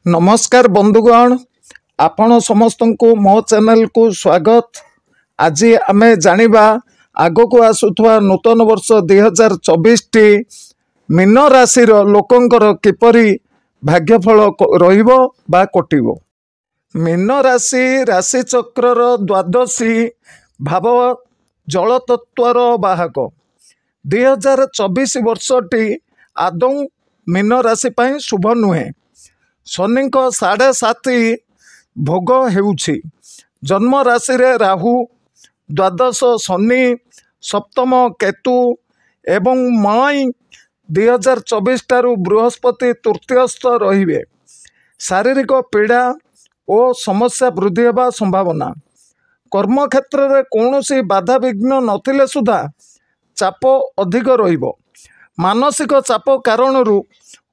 नमस्कार बंधुगण, आपण समस्त को मो चैनल को स्वागत। आज आम जानिबा आग को आसुवा नूतन वर्ष 2024 टी मीन राशि लोकंकर किपरि भाग्यफल रहिबो बा कटिबो। मीन राशि राशि चक्र द्वादशी भाव जल तत्वर बाहक 2024 वर्षटी आदौ मीन राशि पई शुभ नुहे। शनि 7.5 भोग हेउछि। जन्म राशि रे राहु, द्वादश शनि, सप्तम केतु एवं मई 2024 ठारू बृहस्पति तृतीयस्थ रहिबे। शारीरिक पीड़ा और समस्या वृद्धि होगा संभावना। कर्म क्षेत्र में कौनसी बाधा विघ्न नथिले सुधा चाप अधिक रहिबो। मानसिक चाप कारणरू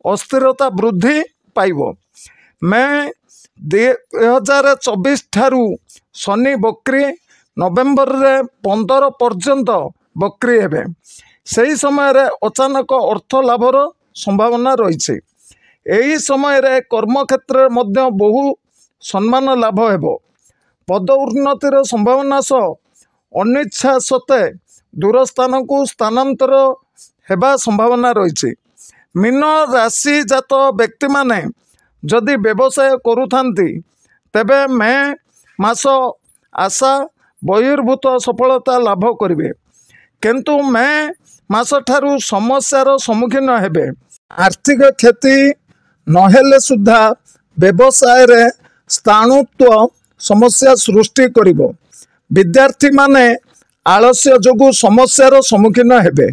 अस्थिरता वृद्धि पाइबो। मैं 2024 ठारू शनि बक्री नवेम्बर 15 पर्यंत बक्री हेबे। सही समय रे अचानक अर्थ लाभर संभावना रही। यही समय रे कर्म क्षेत्र मध्य बहु सम्मान लाभ हेबो। पद उन्नतिर संभावना सह अनिच्छा सत्वे दूर स्थान को स्थानांतर हेबा संभावना रही। मीन राशि जात व्यक्ति माने जदि व्यवसाय करुथांती तेबे मैं मास आशा बहिर्भूत सफलता लाभ करिवे, किंतु मैं मास ठारू समस्यार सम्मुखीन हेबे। आर्थिक क्षति नहेले सुधा व्यवसाय रे स्थाणुत्व समस्या सृष्टि करिवो। विद्यार्थी माने आलस्य जोगु समस्यार सम्मुखीन हेबे।